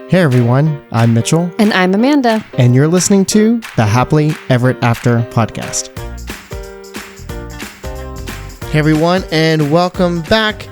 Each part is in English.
Hey everyone, I'm Mitchell. And I'm Amanda. And you're listening to the Happily Ever After podcast. Hey everyone, and welcome back.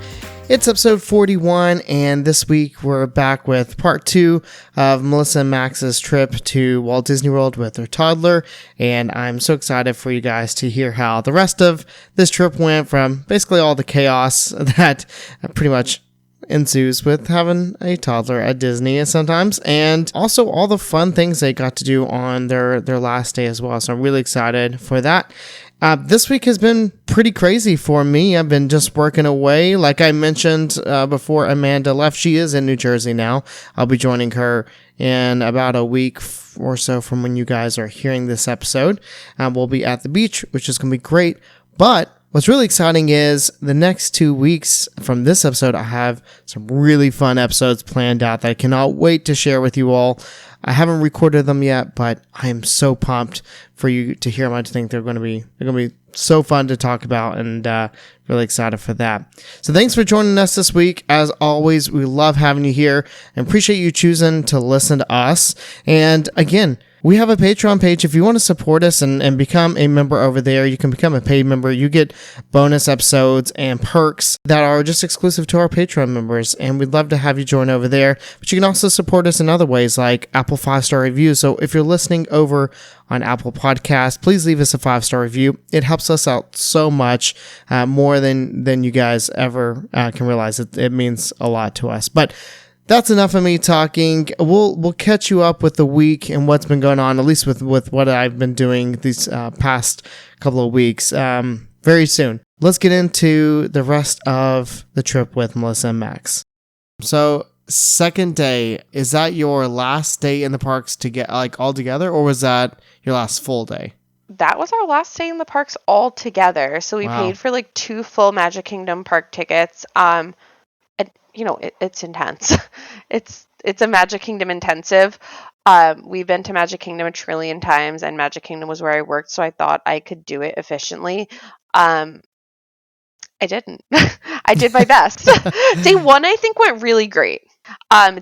It's episode 41, and this week we're back with part 2 of Melissa and Max's trip to Walt Disney World with their toddler, and I'm so excited for you guys to hear how the rest of this trip went, from basically all the chaos that pretty much ensues with having a toddler at Disney sometimes, and also all the fun things they got to do on their last day as well. So I'm really excited for that. This week has been pretty crazy for me. I've been just working away. Like I mentioned before Amanda left, she is in New Jersey now. I'll be joining her in about a week or so from when you guys are hearing this episode. We'll be at the beach, which is going to be great. But what's really exciting is the next 2 weeks from this episode, I have some really fun episodes planned out that I cannot wait to share with you all. I haven't recorded them yet, but I am so pumped for you to hear them. I think they're going to be so fun to talk about, and really excited for that. So thanks for joining us this week. As always, we love having you here and appreciate you choosing to listen to us. And again, we have a Patreon page. If you want to support us and become a member over there, you can become a paid member. You get bonus episodes and perks that are just exclusive to our Patreon members, and we'd love to have you join over there. But you can also support us in other ways, like Apple 5-star reviews. So if you're listening over on Apple Podcasts, please leave us a 5-star review. It helps us out so much, more than you guys ever can realize. It means a lot to us. But that's enough of me talking. We'll catch you up with the week and what's been going on, at least with what I've been doing these past couple of weeks, very soon. Let's get into the rest of the trip with Melissa and Max. So, second day, is that your last day in the parks to get all together, or was that your last full day? That was our last day in the parks all together. So we paid for 2 full Magic Kingdom park tickets. It's intense. It's a Magic Kingdom intensive. We've been to Magic Kingdom a trillion times, and Magic Kingdom was where I worked, so I thought I could do it efficiently. I didn't. I did my best. Day 1, I think, went really great.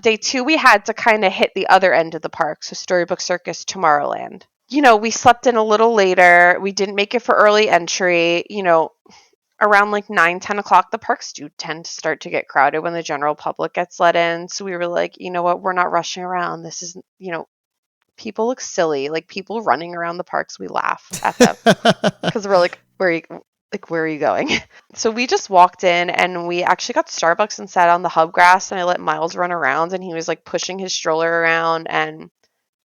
Day 2, we had to kind of hit the other end of the park, so Storybook Circus, Tomorrowland. We slept in a little later. We didn't make it for early entry. Around 9-10 o'clock, the parks do tend to start to get crowded when the general public gets let in. So we were like, you know what, we're not rushing around. This is, people look silly. People running around the parks, we laugh at them because we're like, where are you going? So we just walked in, and we actually got Starbucks and sat on the hub grass, and I let Miles run around, and he was pushing his stroller around, and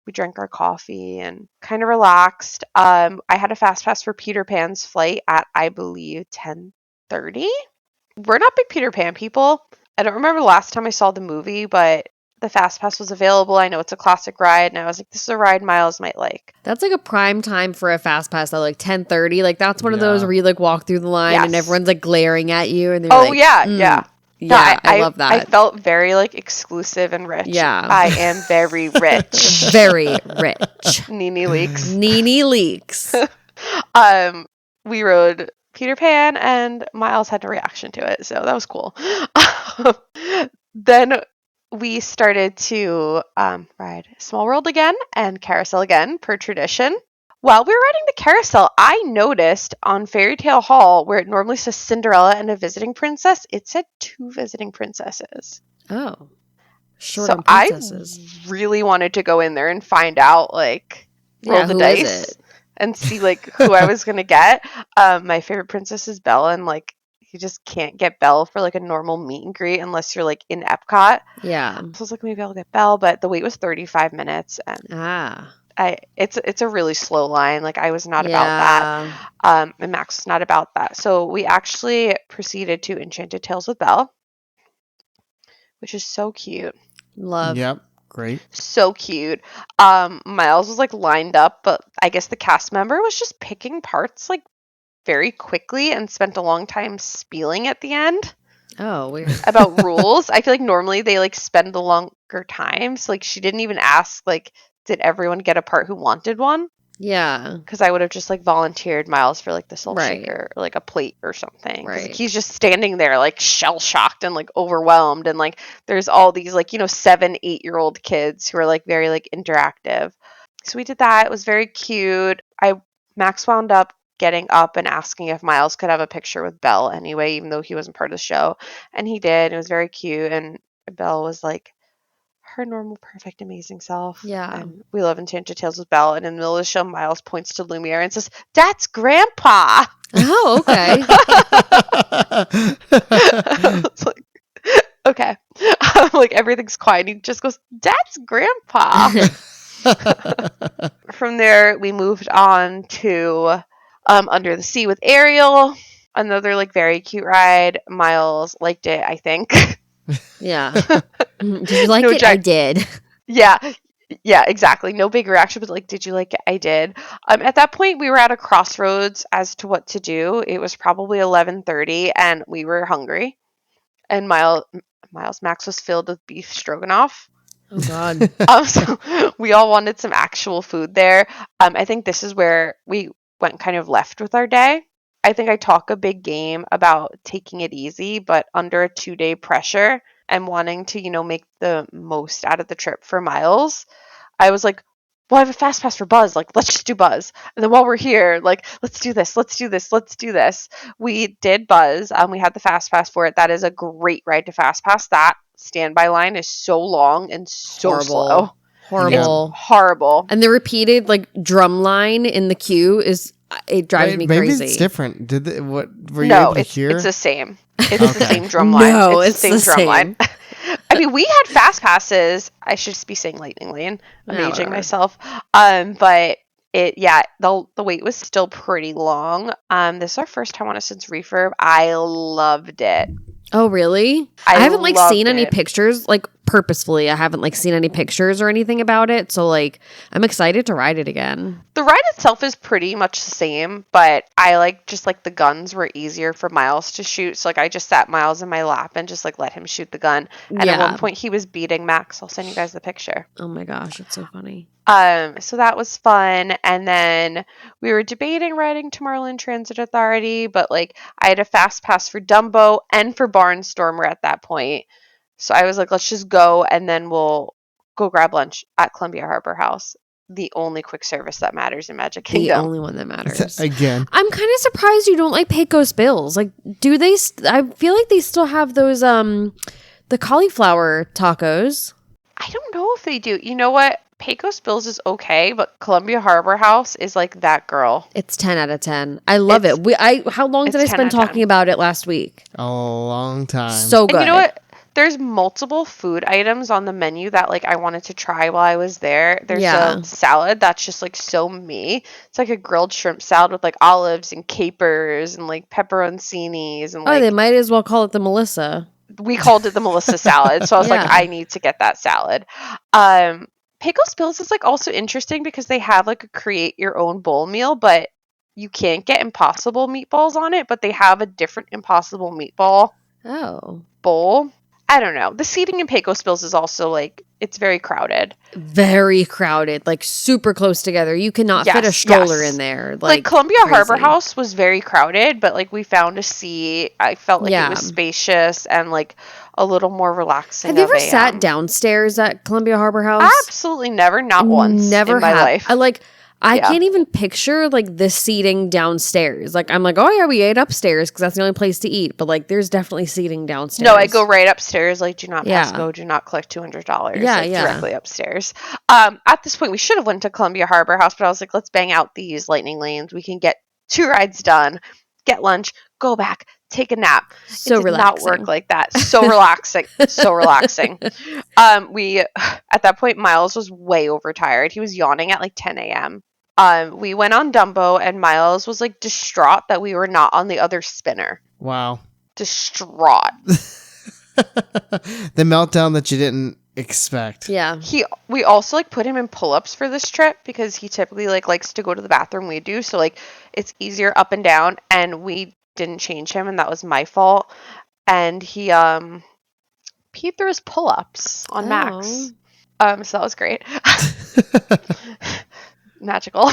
we drank our coffee and kind of relaxed. I had a fast pass for Peter Pan's flight at, I believe, 10:30. We're not big Peter Pan people. I don't remember the last time I saw the movie, but the fast pass was available. I know it's a classic ride, and I was like, this is a ride Miles might like. That's a prime time for a fast pass, though, 10:30. That's one of those where you walk through the line and everyone's glaring at you, and they're yeah. Yeah, I love that. I felt very exclusive and rich. Yeah. I am very rich. Very rich. Nene Leaks. Nene Leaks. We rode Peter Pan, and Miles had a reaction to it, so that was cool. Then we started to ride Small World again and Carousel again, per tradition. While we were riding the carousel, I noticed on Fairy Tale Hall, where it normally says Cinderella and a visiting princess, it said 2 visiting princesses. Oh. Short so on princesses. I really wanted to go in there and find out, roll the dice and see, who I was going to get. My favorite princess is Belle, and, you just can't get Belle for, a normal meet and greet unless you're, in Epcot. Yeah. So I was like, maybe I'll get Belle, but the wait was 35 minutes, and it's a really slow line. I was not about that. And Max was not about that. So we actually proceeded to Enchanted Tales with Belle, which is so cute. Love. Yep. Great. So cute. Miles was lined up, but I guess the cast member was just picking parts very quickly and spent a long time spieling at the end. Oh, weird. About rules. I feel normally they spend the longer time. So she didn't even ask did everyone get a part who wanted one? Yeah. Because I would have just like volunteered Miles for like the salt Right. shaker or like a plate or something. Because like, Right. he's just standing there like shell shocked and like overwhelmed. And like there's all these like, 7-8-year-old kids who are like very like interactive. So we did that. It was very cute. Max wound up getting up and asking if Miles could have a picture with Belle anyway, even though he wasn't part of the show. And he did. It was very cute. And Belle was like her normal, perfect, amazing self. Yeah. And we love Enchanted Tales with Belle. And in the middle of the show, Miles points to Lumiere and says, "That's Grandpa." Oh, okay. It's like, okay. Like everything's quiet. He just goes, "That's Grandpa." From there, we moved on to Under the Sea with Ariel. Another like very cute ride. Miles liked it, I think. Yeah. Did you like No, it? I did. Yeah. Yeah, exactly. No big reaction, but like, did you like it? I did. At that point, we were at a crossroads as to what to do. It was probably 11:30, and we were hungry. And Max was filled with beef stroganoff. Oh God. So we all wanted some actual food there. I think this is where we went kind of left with our day. I think I talk a big game about taking it easy, but under a 2-day pressure and wanting to, make the most out of the trip for Miles, I was like, well, I have a fast pass for Buzz. Like, let's just do Buzz. And then while we're here, like, let's do this. We did Buzz. We had the fast pass for it. That is a great ride to fast pass. That standby line is so long and so slow. Horrible. It's horrible. And the repeated like drum line in the queue it drives me maybe crazy. Maybe it's different. Were you able to hear? It's the same. It's the same drum line. No, it's the same drum line. I mean, we had fast passes. I should just be saying Lightning Lane. I'm aging myself. But the wait was still pretty long. This is our first time on it since refurb. I loved it. Oh, really? I haven't like seen any pictures, like purposefully. I haven't like seen any pictures or anything about it. So like, I'm excited to ride it again. The ride itself is pretty much the same, but I like the guns were easier for Miles to shoot. So like, I just sat Miles in my lap and just like let him shoot the gun. And at one point he was beating Max. I'll send you guys the picture. Oh my gosh, it's so funny. So that was fun. And then we were debating riding Tomorrowland Transit Authority, but like I had a fast pass for Dumbo and for Barnstormer at that point. So I was like, let's just go and then we'll go grab lunch at Columbia Harbor House. The only quick service that matters in Magic Kingdom. The only one that matters. Again. I'm kind of surprised you don't like Pecos Bills. Like, do they? I feel like they still have those, the cauliflower tacos. I don't know if they do. You know what? Pecos Bills is okay, but Columbia Harbor House is like that girl. It's 10 out of 10. I love it. How long did I spend talking about it last week? A long time. So good. And you know what? There's multiple food items on the menu that like I wanted to try while I was there. There's a salad that's just like so me. It's like a grilled shrimp salad with like olives and capers and like pepperoncinis and like. They might as well call it the Melissa. We called it the Melissa salad, so I was like, I need to get that salad. Pecos Bills is like also interesting because they have like a create your own bowl meal, but you can't get Impossible meatballs on it, but they have a different Impossible meatball bowl. I don't know. The seating in Pecos Bills is also like, it's very crowded. Very crowded, like super close together. You cannot fit a stroller in there. Like Columbia Harbor House was very crowded, but like we found a seat. I felt like it was spacious and like a little more relaxing. Have you ever sat downstairs at Columbia Harbor House? Absolutely never. Not once never in my life. I can't even picture like this seating downstairs. Like I'm like, oh yeah, we ate upstairs because that's the only place to eat. But like, there's definitely seating downstairs. No, I go right upstairs. Like, do not pass go. Do not collect $200. Directly upstairs. At this point, we should have went to Columbia Harbor House, but I was like, let's bang out these lightning lanes. We can get 2 rides done, get lunch, go back, take a nap. So it did relaxing. not work like that. So relaxing. So relaxing. We at that point, Miles was way overtired. He was yawning at like 10 a.m. We went on Dumbo and Miles was like distraught that we were not on the other spinner. Wow. Distraught. The meltdown that you didn't expect. Yeah. We also like put him in pull-ups for this trip because he typically like likes to go to the bathroom. We do. So like it's easier up and down, and we didn't change him, and that was my fault. And he peed through his pull-ups on Max. So that was great. magical.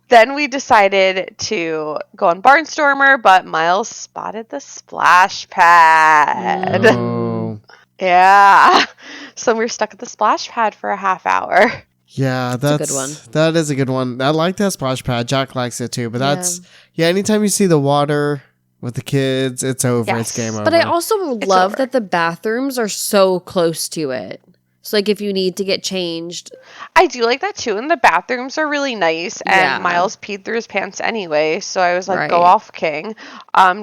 Then we decided to go on Barnstormer, but Miles spotted the splash pad. Oh. Yeah. So we were stuck at the splash pad for a half hour. Yeah, that's a good one. That is a good one. I like that splash pad. Jack likes it too, but that's anytime you see the water with the kids, it's over. Yes. It's game over. But I also love that the bathrooms are so close to it. So, like, if you need to get changed. I do like that, too. And the bathrooms are really nice. And Miles peed through his pants anyway. So I was like, go off, King.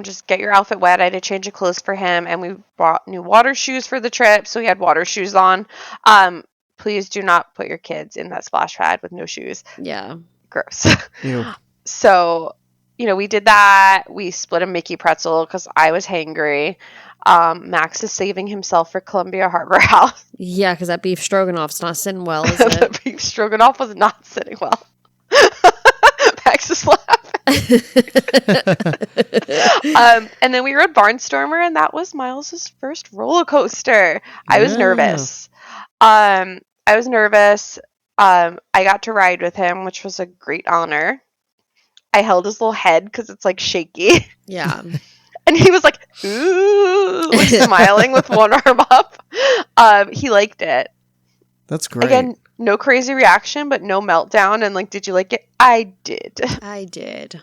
Just get your outfit wet. I had to change of clothes for him. And we bought new water shoes for the trip. So he had water shoes on. Please do not put your kids in that splash pad with no shoes. Yeah. Gross. Ew. So, we did that. We split a Mickey pretzel because I was hangry. Max is saving himself for Columbia Harbor House. Yeah, because that beef stroganoff's not sitting well, is it? The beef stroganoff was not sitting well. Max is laughing. And then we rode Barnstormer, and that was Miles's first roller coaster. I was nervous. I got to ride with him, which was a great honor. I held his little head because it's like shaky. Yeah. And he was like, ooh, like smiling with one arm up. He liked it. That's great. Again, no crazy reaction, but no meltdown. And like, did you like it? I did. I did.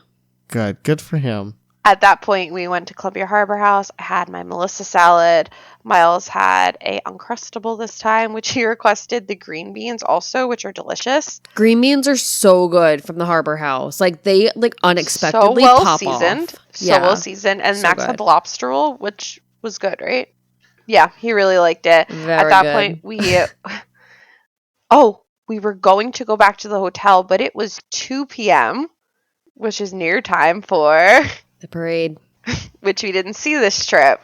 Good for him. At that point, we went to Columbia Harbor House. I had my Melissa salad. Miles had a Uncrustable this time, which he requested. The green beans also, which are delicious. Green beans are so good from the Harbor House. Like, they unexpectedly pop off. So well seasoned. And so Max had the lobster roll, which was good, right? Yeah, he really liked it. At that point, we were going to go back to the hotel, but it was 2 p.m., which is near time for the parade, which we didn't see this trip.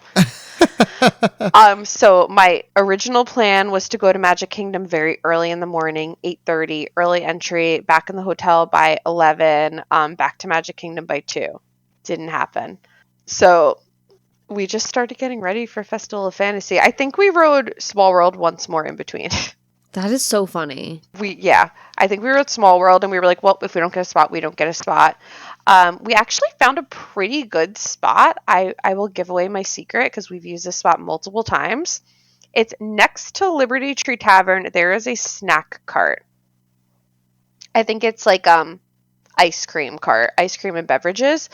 So my original plan was to go to Magic Kingdom very early in the morning, 8:30, early entry, back in the hotel by 11, back to Magic Kingdom by 2. Didn't happen. So we just started getting ready for Festival of Fantasy. I think we rode Small World once more in between. That is so funny. I think we were at Small World and we were like, well, if we don't get a spot, we don't get a spot. We actually found a pretty good spot. I will give away my secret because we've used this spot multiple times. It's next to Liberty Tree Tavern. There is a snack cart. I think it's like ice cream cart, ice cream and beverages.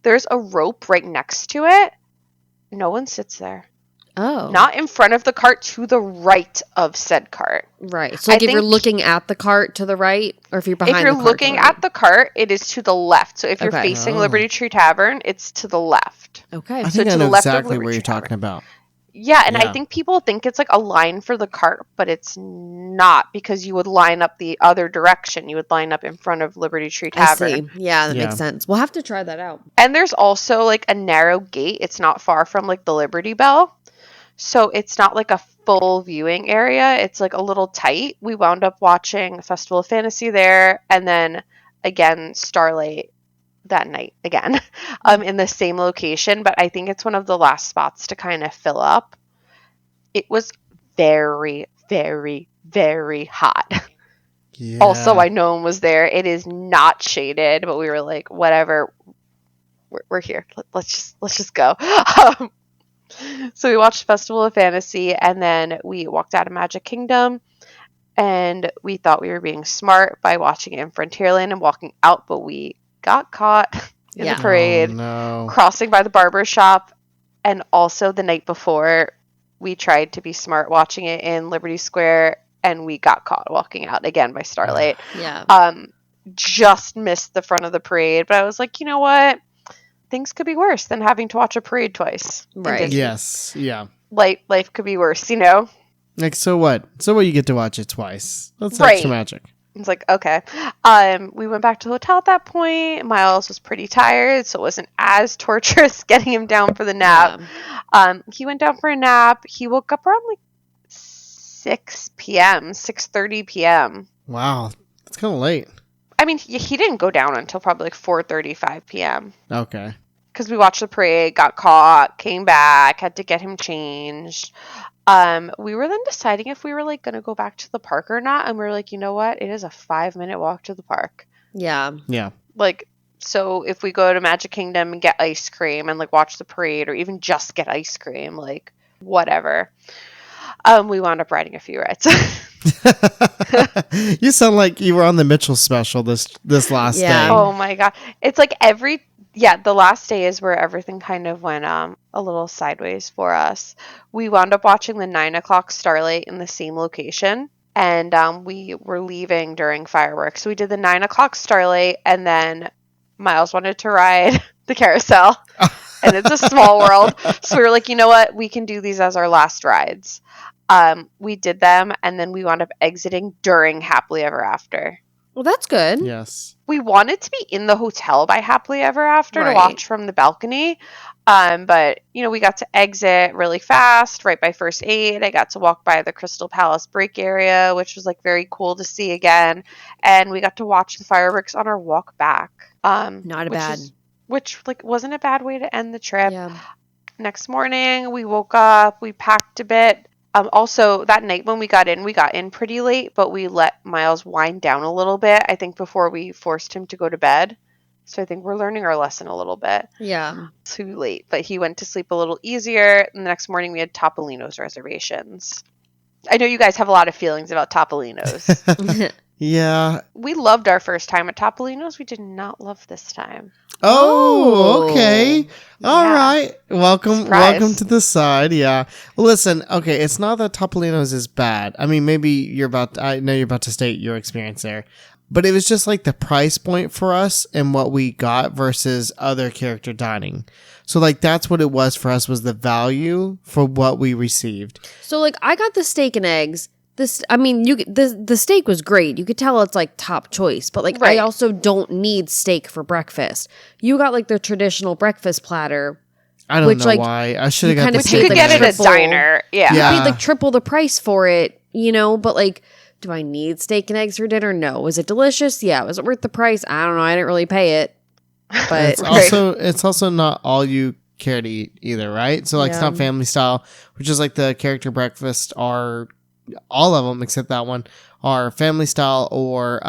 There's a rope right next to it. No one sits there. Oh. Not in front of the cart, to the right of said cart. Right. So if you're looking at the cart to the right, or if you're behind the cart. If you're looking at the cart, it is to the left. So if you're facing Liberty Tree Tavern, it's to the left. Okay. I think I know exactly what you're talking about. Yeah, and I think people think it's like a line for the cart, but it's not, because you would line up the other direction. You would line up in front of Liberty Tree Tavern. I see. Yeah, that makes sense. We'll have to try that out. And there's also like a narrow gate. It's not far from like the Liberty Bell. So it's not like a full viewing area. It's like a little tight. We wound up watching Festival of Fantasy there, and then again Starlight that night again in the same location. But I think it's one of the last spots to kind of fill up. It was very, very, very hot. Yeah. Also, I know one was there. It is not shaded, but we were like, whatever. We're here. Let's just go. So we watched Festival of Fantasy, and then we walked out of Magic Kingdom, and we thought we were being smart by watching it in Frontierland and walking out, but we got caught in the parade, crossing by the barber shop, and also the night before, we tried to be smart watching it in Liberty Square, and we got caught walking out again by Starlight. Yeah. Just missed the front of the parade, but I was like, you know what? Things could be worse than having to watch a parade twice. Right. Yes. Yeah. Life could be worse, you know? Like, so what? You get to watch it twice. That's extra magic. It's like, okay. We went back to the hotel at that point. Miles was pretty tired, so it wasn't as torturous getting him down for the nap. Yeah. He went down for a nap. He woke up around like 6 p.m., 6:30 p.m. Wow. That's kind of late. I mean, he didn't go down until probably like 4:35 p.m. Okay. Because we watched the parade, got caught, came back, had to get him changed. We were then deciding if we were like going to go back to the park or not. And we were like, you know what? It is a 5-minute walk to the park. Yeah. Yeah. Like, so if we go to Magic Kingdom and get ice cream and like watch the parade or even just get ice cream, like whatever. We wound up riding a few rides. You sound like you were on the Mitchell special this last day. Oh my God. It's like the last day is where everything kind of went a little sideways for us. We wound up watching the 9 o'clock Starlight in the same location. And we were leaving during fireworks. So we did the 9 o'clock Starlight, and then Miles wanted to ride the carousel. And it's a small world. So we were like, you know what? We can do these as our last rides. We did them, and then we wound up exiting during Happily Ever After. Well, that's good. Yes. We wanted to be in the hotel by Happily Ever After to watch from the balcony. But, we got to exit really fast right by First Aid. I got to walk by the Crystal Palace break area, which was like very cool to see again. And we got to watch the fireworks on our walk back. Which wasn't a bad way to end the trip. Yeah. Next morning, we woke up, we packed a bit. Also, that night when we got in pretty late, but we let Miles wind down a little bit, I think, before we forced him to go to bed. So I think we're learning our lesson a little bit. Yeah. Too late, but he went to sleep a little easier. And the next morning, we had Topolino's reservations. I know you guys have a lot of feelings about Topolino's. Yeah. We loved our first time at Topolino's. We did not love this time. Oh, okay. All right. Welcome Surprise. to the side. Yeah. Listen, okay, it's not that Topolino's is bad. I mean, maybe I know you're about to state your experience there. But it was just like the price point for us and what we got versus other character dining. So like that's what it was for us, was the value for what we received. So like I got the steak and eggs. The steak was great. You could tell it's like top choice, but like I also don't need steak for breakfast. You got like the traditional breakfast platter. I don't know why. I should have got the steak. You could get it at a diner. Yeah. You paid like triple the price for it, but like, do I need steak and eggs for dinner? No. Was it delicious? Yeah. Was it worth the price? I don't know. I didn't really pay it. But it's also not all you care to eat either, right? So like it's not family style, which is like the character breakfast are all of them except that one are family style or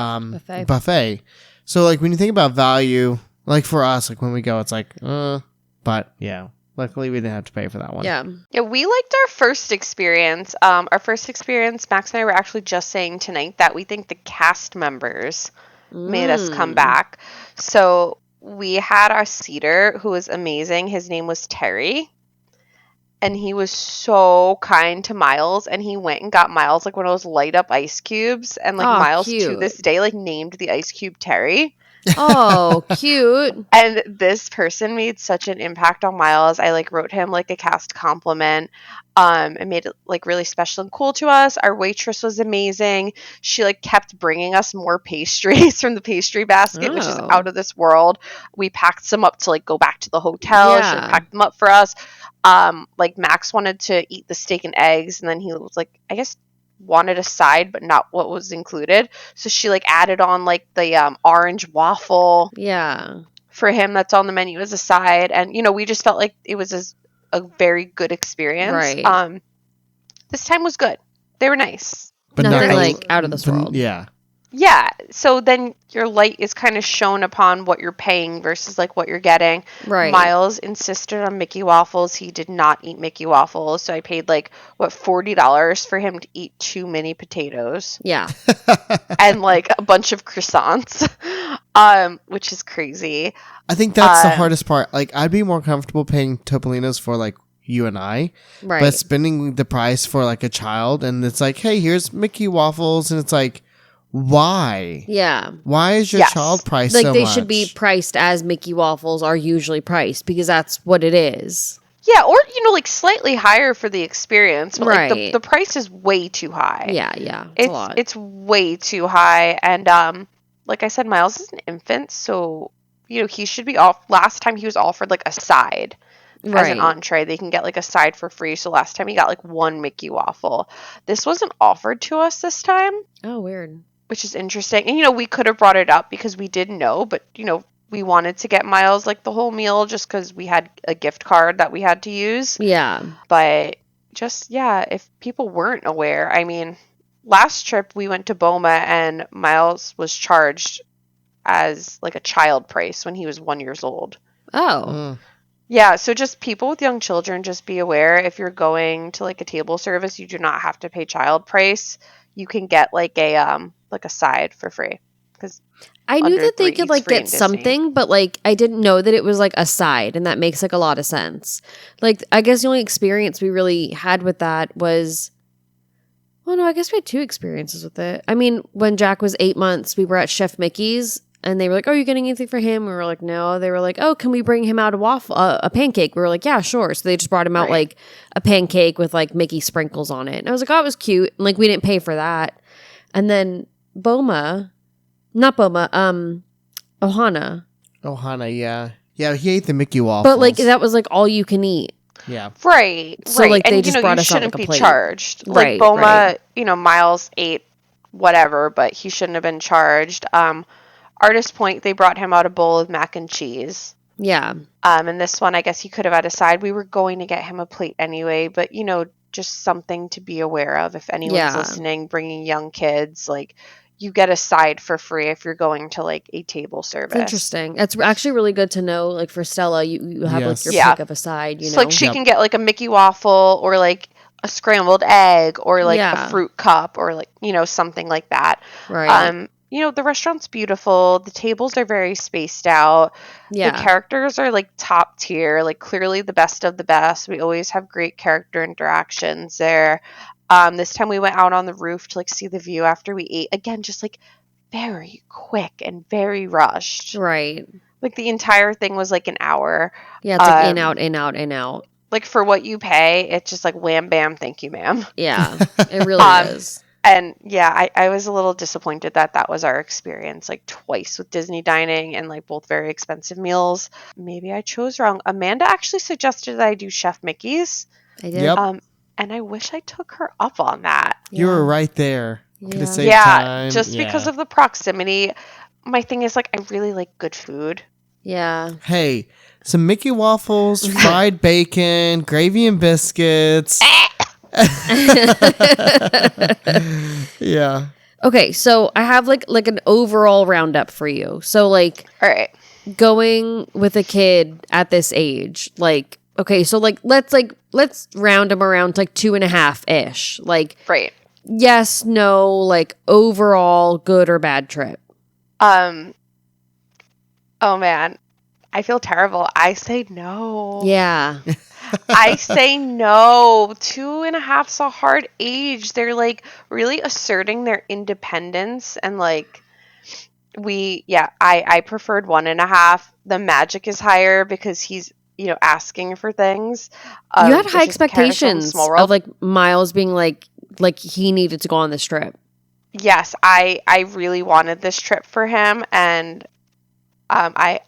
buffet. So like when you think about value, like for us, like when we go, it's like, but yeah. Luckily, we didn't have to pay for that one. Yeah, we liked our first experience. Max and I were actually just saying tonight that we think the cast members made us come back. So we had our seater who was amazing. His name was Terry. And he was so kind to Miles. And he went and got Miles like one of those light up ice cubes. And like Miles to this day like named the ice cube Terry. Oh, cute. And this person made such an impact on Miles. I like wrote him like a cast compliment. And made it like really special and cool to us. Our waitress was amazing. She like kept bringing us more pastries from the pastry basket, which is out of this world. We packed some up to like go back to the hotel. She like, packed them up for us. Like Max wanted to eat the steak and eggs, and then he was like, I guess wanted a side but not what was included, so she like added on like the orange waffle for him that's on the menu as a side. And we just felt like it was a very good experience. This time was good. They were nice, but nothing like out of this world. Yeah, so then your light is kind of shown upon what you're paying versus like what you're getting. Miles insisted on Mickey waffles. He did not eat Mickey waffles, so I paid like $40 for him to eat 2 mini potatoes. And like a bunch of croissants, which is crazy. I think that's the hardest part. Like I'd be more comfortable paying Topolino's for like you and I, but spending the price for like a child, and it's like, hey, here's Mickey waffles, and it's like, why? Why is your child priced so much? Like they should be priced as Mickey waffles are usually priced, because that's what it is. Yeah, or like slightly higher for the experience, but like the price is way too high. It's a lot. It's way too high. And like I said, Miles is an infant, so he should be off. Last time he was offered like a side as an entree. They can get like a side for free. So last time he got like 1 Mickey waffle. This wasn't offered to us this time. Oh, weird. Which is interesting. And we could have brought it up because we didn't know, but we wanted to get Miles like the whole meal just because we had a gift card that we had to use. Yeah. But just, yeah, if people weren't aware. I mean, last trip we went to Boma and Miles was charged as like a child price when he was 1 year old. Oh. Yeah, so just people with young children, just be aware if you're going to like a table service, you do not have to pay child price. You can get like a side for free. Because I knew that they could like get something, but like I didn't know that it was like a side, and that makes like a lot of sense. Like I guess the only experience we really had with that was, well, no, I guess we had 2 experiences with it. I mean, when Jack was 8 months, we were at Chef Mickey's. And they were like, "Oh, are you getting anything for him?" We were like, "No." They were like, "Oh, can we bring him out a pancake?" We were like, "Yeah, sure." So they just brought him out like a pancake with like Mickey sprinkles on it. And I was like, "Oh, it was cute." And like we didn't pay for that. And then Ohana. Ohana, yeah. Yeah, he ate the Mickey waffles. But like that was like all you can eat. Yeah. Right. So like they just brought you us out shouldn't like a be plate. charged. Like Boma, Miles ate whatever, but he shouldn't have been charged. Artist Point, they brought him out a bowl of mac and cheese. Yeah. And this one, I guess he could have had a side. We were going to get him a plate anyway, but just something to be aware of if anyone's listening, bringing young kids, like you get a side for free if you're going to like a table service. It's interesting. It's actually really good to know. Like for Stella, you have like your pick of a side. So like she can get like a Mickey waffle or like a scrambled egg or like a fruit cup or like something like that. Right. The restaurant's beautiful. The tables are very spaced out. Yeah. The characters are like top tier, like clearly the best of the best. We always have great character interactions there. This time we went out on the roof to like see the view after we ate. Again, just like very quick and very rushed. Right. Like the entire thing was like an hour. Yeah, it's like in, out, in, out, in, out. Like for what you pay, it's just like wham, bam, thank you, ma'am. Yeah, it really is. And yeah, I was a little disappointed that was our experience, like twice with Disney dining and like both very expensive meals. Maybe I chose wrong. Amanda actually suggested that I do Chef Mickey's. I did. Yep. And I wish I took her up on that. You were right there. Yeah, just because of the proximity. My thing is like I really like good food. Yeah. Hey, some Mickey waffles, fried bacon, gravy and biscuits. Yeah. Okay, so I have like an overall roundup for you. So like, all right, going with a kid at this age, like, okay, so like let's round them around to like 2.5 ish. Like, right. Yes, no, like overall good or bad trip. Oh man, I feel terrible. I say no. Yeah. I say no. 2.5's a hard age. They're like really asserting their independence and like I preferred 1.5. The magic is higher because he's asking for things. You had high expectations of like Miles being like he needed to go on this trip. Yes, I really wanted this trip for him, and I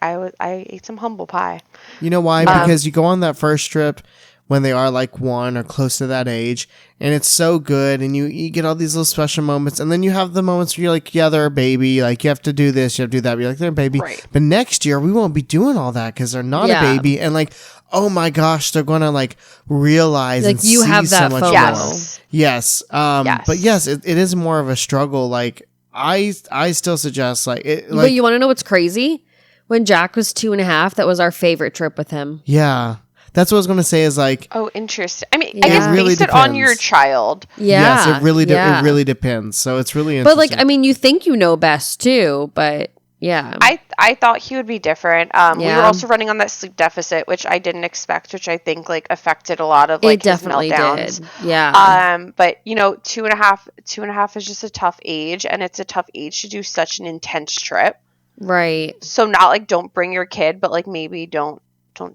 ate some humble pie. You know why? Because you go on that first trip when they are like 1 or close to that age, and it's so good, and you get all these little special moments, and then you have the moments where you're like, yeah, they're a baby, like you have to do this, you have to do that, you're like, they're a baby. Right. But next year we won't be doing all that because they're not a baby, and like, oh my gosh, they're gonna like realize like and you see have that so much more. Yes. Yes. But yes, it is more of a struggle. Like I still suggest like it. Like, but you want to know what's crazy? When Jack was 2.5, that was our favorite trip with him. Yeah. That's what I was going to say is like... Oh, interesting. I mean, I guess really base it on your child. Yeah. Yes, it really depends. So it's really interesting. But like, I mean, you think you know best too, but yeah. I thought he would be different. We were also running on that sleep deficit, which I didn't expect, which I think like affected a lot of like his meltdowns. Did. Yeah. But 2.5 is just a tough age, and it's a tough age to do such an intense trip. Right. So not like don't bring your kid, but like maybe don't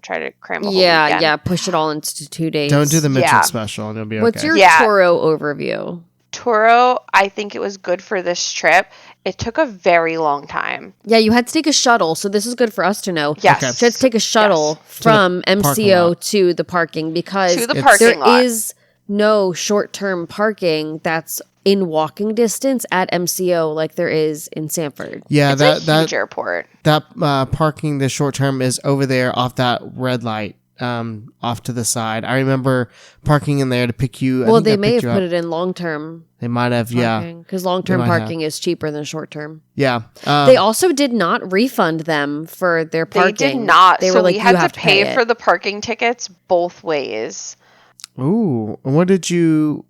try to cram a whole weekend. Yeah, push it all into 2 days. Don't do the Mitchell special and it'll be okay. What's your Toro overview? Toro, I think it was good for this trip. It took a very long time. Yeah, you had to take a shuttle, so this is good for us to know. Yes. Okay. You had to take a shuttle from MCO to the parking because there is no short-term parking that's in walking distance at MCO like there is in Sanford. Yeah, it's a huge airport. That parking, the short term, is over there off that red light. off to the side. I remember parking in there to pick you. Well, they may have put it in long-term. They might have, parking, because long-term parking is cheaper than short-term. Yeah. They also did not refund them for their parking. They did not. They so were like, we had you have to pay for the parking tickets both ways. Ooh, what did you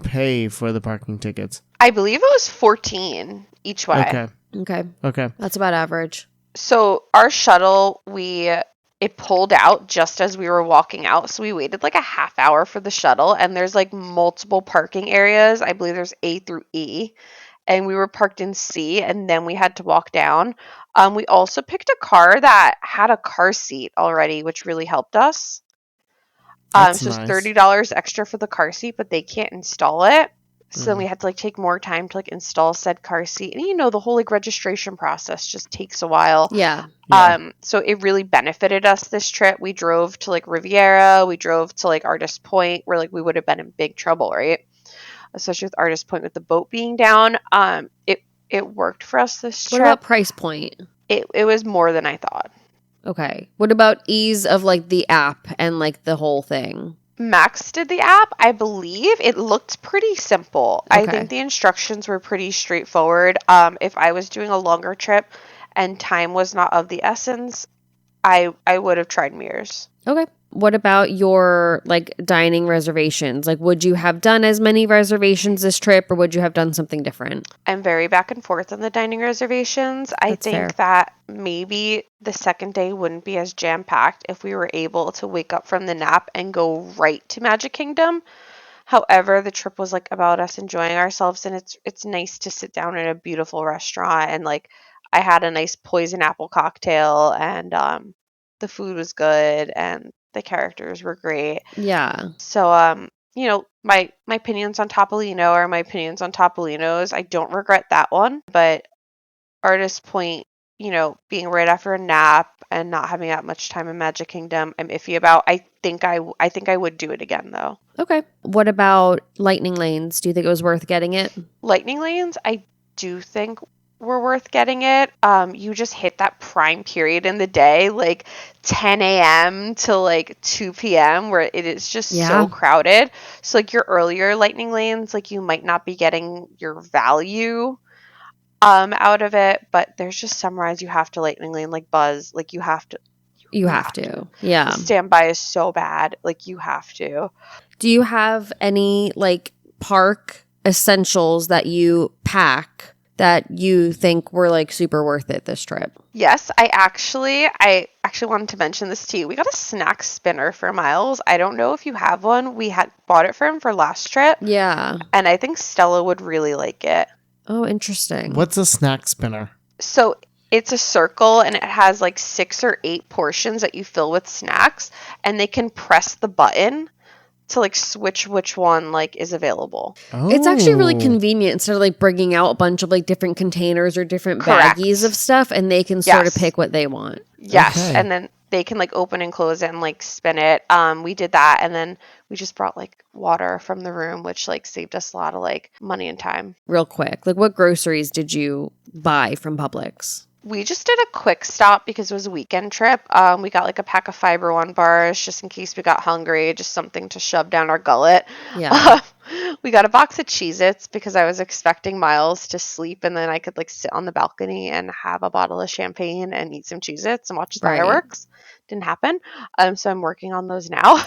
pay for the parking tickets? I believe it was $14 each way. Okay. That's about average. So our shuttle, it pulled out just as we were walking out. So we waited like a half hour for the shuttle, and there's like multiple parking areas. I believe there's A through E, and we were parked in C, and then we had to walk down. We also picked a car that had a car seat already, which really helped us. So nice. it's $30 extra for the car seat, but they can't install it. So then we had to like take more time to like install said car seat. And the whole like registration process just takes a while. Yeah. So it really benefited us this trip. We drove to like Riviera, we drove to like Artist Point, where like we would have been in big trouble, right? Especially with Artist Point with the boat being down. It worked for us this trip. What about price point? It was more than I thought. Okay. What about ease of like the app and like the whole thing? Max did the app. I believe it looked pretty simple. Okay. I think the instructions were pretty straightforward. If I was doing a longer trip and time was not of the essence, I would have tried mirrors. Okay. What about your like dining reservations? Like, would you have done as many reservations this trip, or would you have done something different? I'm very back and forth on the dining reservations. I think that maybe the second day wouldn't be as jam-packed if we were able to wake up from the nap and go right to Magic Kingdom. However, the trip was like about us enjoying ourselves, and it's nice to sit down in a beautiful restaurant, and like I had a nice poison apple cocktail, and the food was good, and the characters were great. Yeah. So my opinions on Topolino are my opinions on Topolinos. I don't regret that one, but Artist Point, being right after a nap and not having that much time in Magic Kingdom, I'm iffy about. I think I would do it again though. Okay. What about Lightning Lanes? Do you think it was worth getting it? Lightning Lanes, I do think were worth getting it. You just hit that prime period in the day, like 10 a.m. to like 2 p.m. where it is just so crowded. So like your earlier Lightning Lanes, like you might not be getting your value out of it, but there's just some rides you have to Lightning Lane, like Buzz, like you have to. Yeah. Standby is so bad, like you have to. Do you have any like park essentials that you pack that you think were like super worth it this trip? Yes, I actually wanted to mention this to you. We got a snack spinner for Miles. I don't know if you have one. We had bought it for him for last trip. Yeah. And I think Stella would really like it. Oh, interesting. What's a snack spinner? So it's a circle, and it has like 6 or 8 portions that you fill with snacks, and they can press the button to like switch which one like is available. Oh. It's actually really convenient instead of like bringing out a bunch of like different containers or different Correct. baggies of stuff, and they can sort of pick what they want. Yes. Okay. And then they can like open and close it and like spin it. We did that, and then we just brought like water from the room, which like saved us a lot of like money and time. Real quick, like what groceries did you buy from Publix? We just did a quick stop because it was a weekend trip. We got like a pack of Fiber One bars just in case we got hungry, just something to shove down our gullet. Yeah. We got a box of Cheez-Its because I was expecting Miles to sleep, and then I could like sit on the balcony and have a bottle of champagne and eat some Cheez-Its and watch the fireworks. Didn't happen. So I'm working on those now.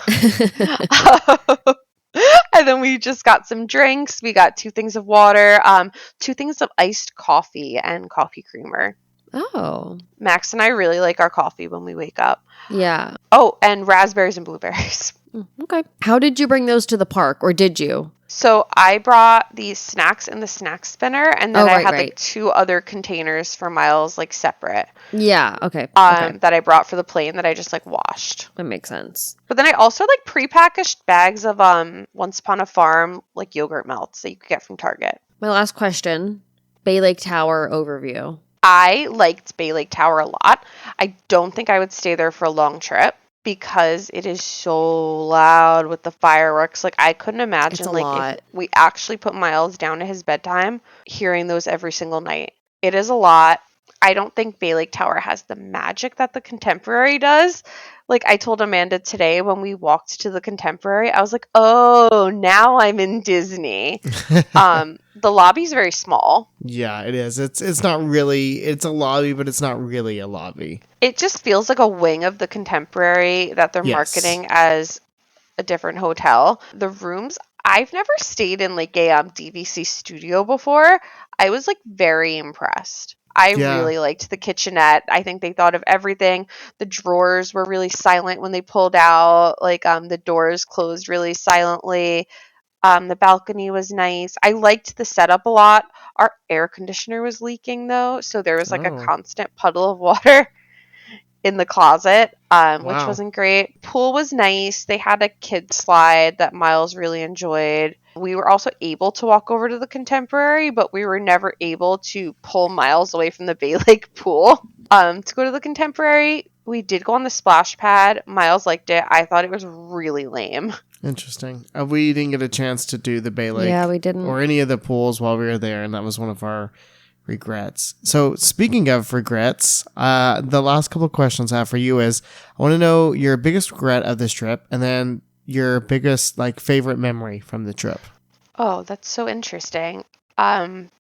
And then we just got some drinks. We got 2 things of water, 2 things of iced coffee and coffee creamer. Oh. Max and I really like our coffee when we wake up. Yeah. Oh, and raspberries and blueberries. Okay. How did you bring those to the park, or did you? So I brought the snacks in the snack spinner, and then I had like 2 other containers for Miles, like separate. Yeah. Okay. That I brought for the plane that I just like washed. That makes sense. But then I also like prepackaged bags of Once Upon a Farm like yogurt melts that you could get from Target. My last question: Bay Lake Tower overview. I liked Bay Lake Tower a lot. I don't think I would stay there for a long trip because it is so loud with the fireworks. Like I couldn't imagine if we actually put Miles down to his bedtime, hearing those every single night. It is a lot. I don't think Bay Lake Tower has the magic that the Contemporary does. Like, I told Amanda today when we walked to the Contemporary, I was like, oh, now I'm in Disney. The lobby's very small. Yeah, it is. It's not really, it's a lobby, but it's not really a lobby. It just feels like a wing of the Contemporary that they're marketing as a different hotel. The rooms, I've never stayed in like a DVC studio before. I was like very impressed. I really liked the kitchenette. I think they thought of everything. The drawers were really silent when they pulled out. Like the doors closed really silently. The balcony was nice. I liked the setup a lot. Our air conditioner was leaking though, so there was like a constant puddle of water in the closet, which wasn't great. Pool was nice. They had a kid slide that Miles really enjoyed. We were also able to walk over to the Contemporary, but we were never able to pull Miles away from the Bay Lake pool. To go to the Contemporary, we did go on the splash pad. Miles liked it. I thought it was really lame. Interesting. We didn't get a chance to do the Bay Lake. Yeah, we didn't. Or any of the pools while we were there, and that was one of our regrets. So speaking of regrets, the last couple of questions I have for you is, I want to know your biggest regret of this trip, and then your biggest like favorite memory from the trip. Oh, that's so interesting.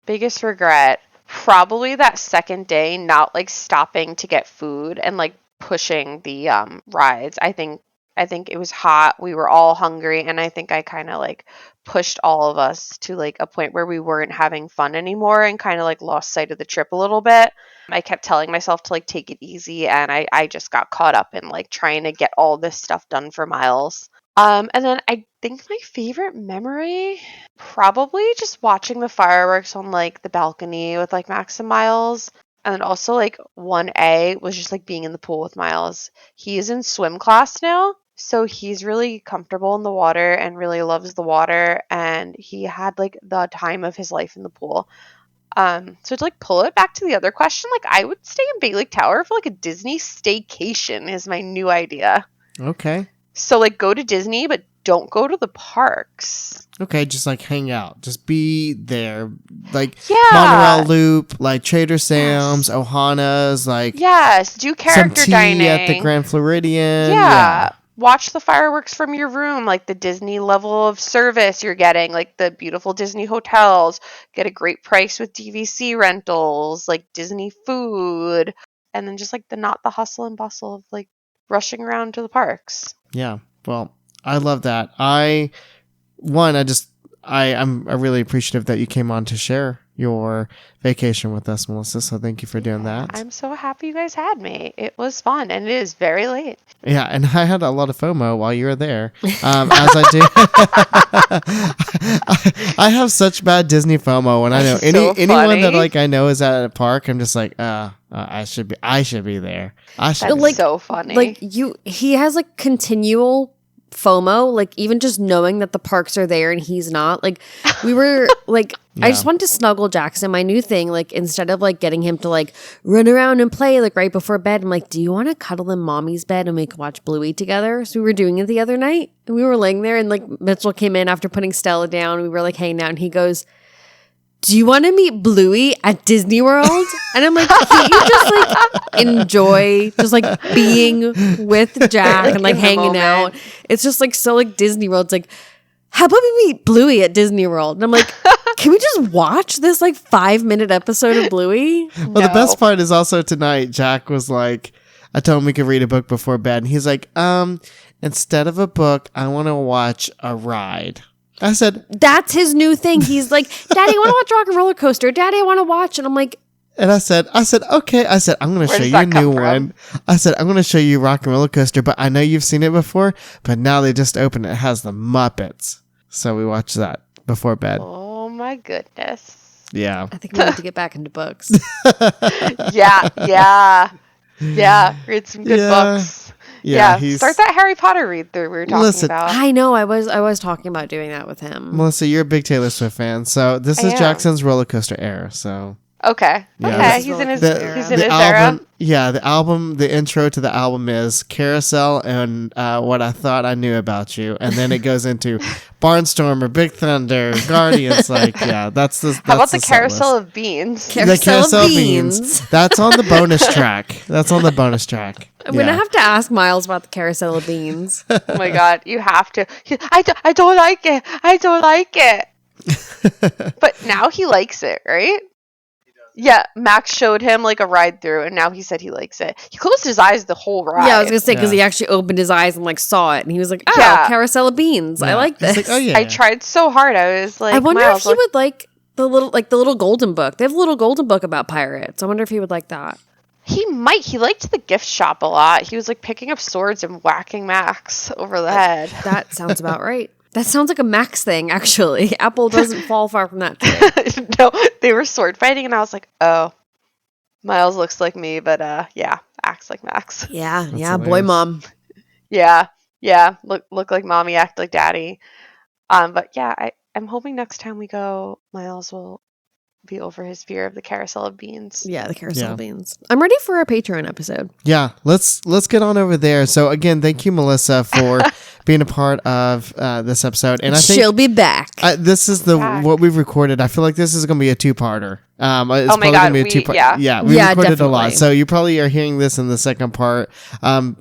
Biggest regret, probably that second day not like stopping to get food and like pushing the rides. I think it was hot. We were all hungry, and I think I kind of like pushed all of us to like a point where we weren't having fun anymore and kind of like lost sight of the trip a little bit. I kept telling myself to like take it easy, and I just got caught up in like trying to get all this stuff done for Miles. And then I think my favorite memory, probably just watching the fireworks on like the balcony with like Max and Miles. And then also like 1A was just like being in the pool with Miles. He is in swim class now, so he's really comfortable in the water and really loves the water. And he had like the time of his life in the pool. So to like pull it back to the other question, like I would stay in Bay Lake Tower for like a Disney staycation is my new idea. Okay. So like go to Disney, but don't go to the parks. Okay, just like hang out. Just be there. Like Monorail Loop, like Trader Sam's, Ohana's, like do character some tea dining at the Grand Floridian. Yeah. Watch the fireworks from your room, like the Disney level of service you're getting, like the beautiful Disney hotels. Get a great price with DVC rentals, like Disney food, and then just like not the hustle and bustle of like rushing around to the parks. Yeah. Well, I love that. I'm really appreciative that you came on to share your vacation with us, Melissa. So thank you for doing that. I'm so happy you guys had me. It was fun, and it is very late. Yeah, and I had a lot of FOMO while you were there, as I do. I have such bad Disney FOMO when I know anyone that like I know is at a park. I'm just like, I should be there. That's like, so funny. Like he has like continual FOMO, like even just knowing that the parks are there and he's not. Like we were like I just wanted to snuggle Jackson, my new thing, like instead of like getting him to like run around and play like right before bed, I'm like, do you want to cuddle in mommy's bed and we can watch Bluey together? So we were doing it the other night and we were laying there and like Mitchell came in after putting Stella down. We were like hanging out and he goes, do you want to meet Bluey at Disney World? And I'm like, can't you just like enjoy just like being with Jack and like hanging out? It's just like so like Disney World. It's like, how about we meet Bluey at Disney World? And I'm like, can we just watch this like 5-minute episode of Bluey? Well, the best part is also tonight, Jack was like, I told him we could read a book before bed. And he's like, instead of a book, I want to watch a ride. I said, that's his new thing. He's like, Daddy, I want to watch Rock and Roller Coaster. Daddy, I want to watch. And I'm like, and I said, okay. I said, I'm going to show you a new one. I said, I'm going to show you Rock and Roller Coaster, but I know you've seen it before, but now they just opened it. It has the Muppets. So we watched that before bed. Oh my goodness. Yeah. I think we need to get back into books. Yeah. Read some good books. Yeah, start that Harry Potter read through we were talking about. I know, I was talking about doing that with him. Melissa, you're a big Taylor Swift fan, so this is Jackson's roller coaster era, so Okay. Yeah, Okay. He's in his album, era. Yeah, the intro to the album is Carousel and What I Thought I Knew About You. And then it goes into Barnstormer, Big Thunder, Guardians. That's the How about the set Carousel list. of Beans? The Carousel of Beans. That's on the bonus track. I'm gonna have to ask Miles about the Carousel of Beans. Oh my god, you have to. I don't like it. I don't like it. But now he likes it, right? Yeah, Max showed him like a ride through, and now he said he likes it. He closed his eyes the whole ride. Yeah, I was gonna say because he actually opened his eyes and like saw it, and he was like, "Oh, Carousel of Beans, I like this." Like, oh, yeah. I tried so hard. I was like, I wonder if he would like the little golden book. They have a little golden book about pirates. I wonder if he would like that. He might. He liked the gift shop a lot. He was like picking up swords and whacking Max over the head. That sounds about right. That sounds like a Max thing, actually. Apple doesn't fall far from that too. No, they were sword fighting, and I was like, oh, Miles looks like me, but acts like Max. Yeah, That's yeah, hilarious. boy mom. Yeah, look like mommy, act like daddy. But yeah, I'm hoping next time we go, Miles will be over his fear of the Carousel of Beans. Yeah, the Carousel of Beans. I'm ready for a Patreon episode. Yeah, let's get on over there. So again, thank you, Melissa, for being a part of this episode. And I think she'll be back. This is what we've recorded. I feel like this is going to be a two-parter. It's my God, we recorded definitely. a lot. So you probably are hearing this in the second part.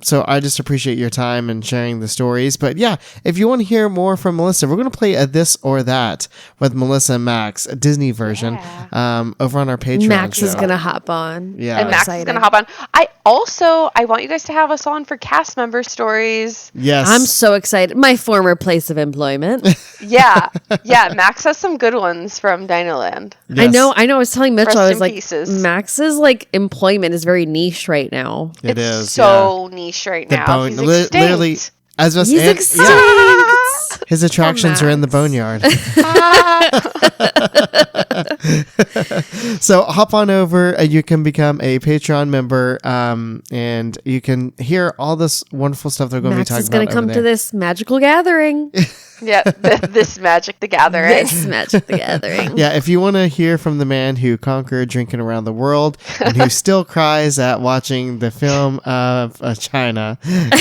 So I just appreciate your time and sharing the stories. But yeah, if you want to hear more from Melissa, we're going to play a This or That with Melissa and Max, a Disney version, over on our Patreon. Max is going to hop on. Yeah. And Max is going to hop on. I want you guys to have us on for cast member stories. Yes. I'm so excited. My former place of employment. Yeah. Max has some good ones from Dinoland. Yes. I know. I was telling Mitchell, I was like, pieces. Max's like employment is very niche right now. It's so niche right now. He's extinct. Literally, as us, He's extinct. his attractions are in the boneyard. So hop on over. You can become a Patreon member, and you can hear all this wonderful stuff they're going to be talking about. Max is going to come to this magical gathering. Yeah, this Magic the Gathering. This Magic the Gathering. Yeah, if you want to hear from the man who conquered drinking around the world and who still cries at watching the film of China,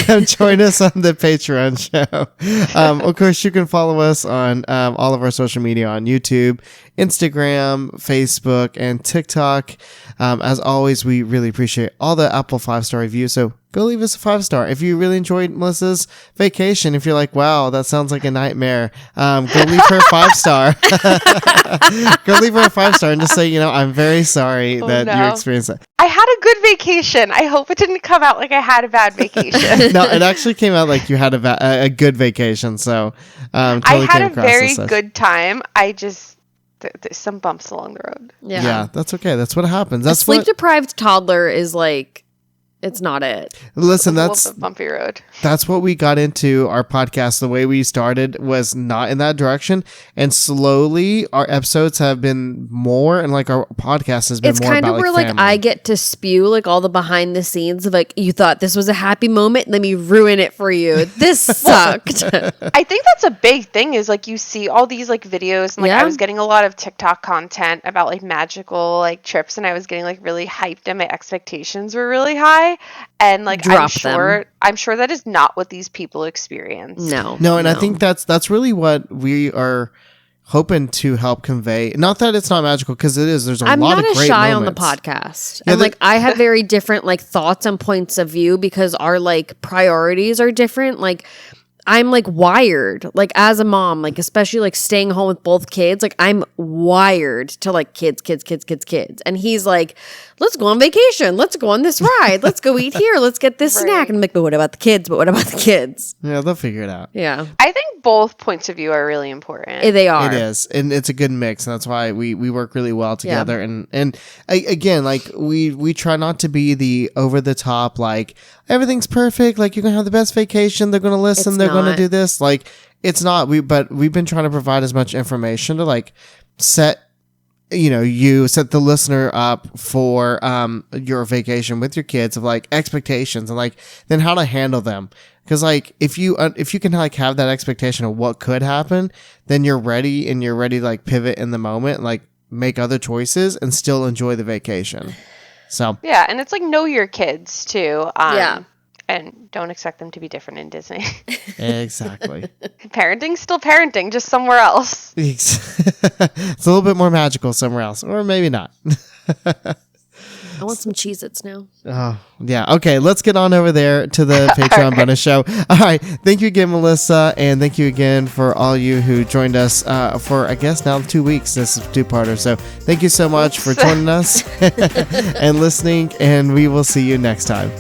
come join us on the Patreon show. Of course, you can follow us on all of our social media on YouTube, Instagram, Facebook, and TikTok. As always, we really appreciate all the Apple 5-star reviews. So go leave us a 5-star. If you really enjoyed Melissa's vacation, if you're like, wow, that sounds like a nightmare, go leave her a 5-star. Go leave her a 5-star and just say, I'm very sorry you experienced that. I had a good vacation. I hope it didn't come out like I had a bad vacation. No, it actually came out like you had a good vacation. So totally I had a came across very as such. good time. I just there's some bumps along the road. Yeah, that's okay. That's what happens. That's sleep deprived toddler is like, it's not it. Listen, It's a bumpy road. That's what we got into our podcast. The way we started was not in that direction, and slowly our episodes have been more, and like our podcast has been it's more kind about of where like like family. I get to spew like all the behind the scenes of like, you thought this was a happy moment, let me ruin it for you. This sucked. I think that's a big thing is like you see all these like videos and like I was getting a lot of TikTok content about like magical like trips, and I was getting like really hyped and my expectations were really high, and like I'm sure that is not what these people experience. No, and I think that's really what we are hoping to help convey. Not that it's not magical, because it is. There's a lot of great moments. I'm not shy on the podcast. And like I have very different like thoughts and points of view because our like priorities are different. Like I'm like wired, like as a mom, like especially like staying home with both kids, like I'm wired to like kids. And he's like, let's go on vacation. Let's go on this ride. Let's go eat here. Let's get this snack. And I'm like, but what about the kids? Yeah, they'll figure it out. Yeah. I think both points of view are really important. They are. It is. And it's a good mix. And that's why we work really well together. Yeah. And again, like we try not to be the over the top, like everything's perfect. Like you're going to have the best vacation. They're going to listen. They're going to do this. Like it's not. But we've been trying to provide as much information to like set the listener up for your vacation with your kids, of like expectations and like then how to handle them. Because like if you can like have that expectation of what could happen, then you're ready to like pivot in the moment. Like make other choices and still enjoy the vacation. So yeah, and it's like know your kids too. Yeah. And don't expect them to be different in Disney. exactly. Parenting's still parenting, just somewhere else. It's a little bit more magical somewhere else, or maybe not. I want some Cheez-Its now. Oh, yeah. Okay, let's get on over there to the Patreon bonus show. All right. Thank you again, Melissa. And thank you again for all you who joined us for, I guess, now 2 weeks. This is a two-parter. So thank you so much for joining us and listening. And we will see you next time.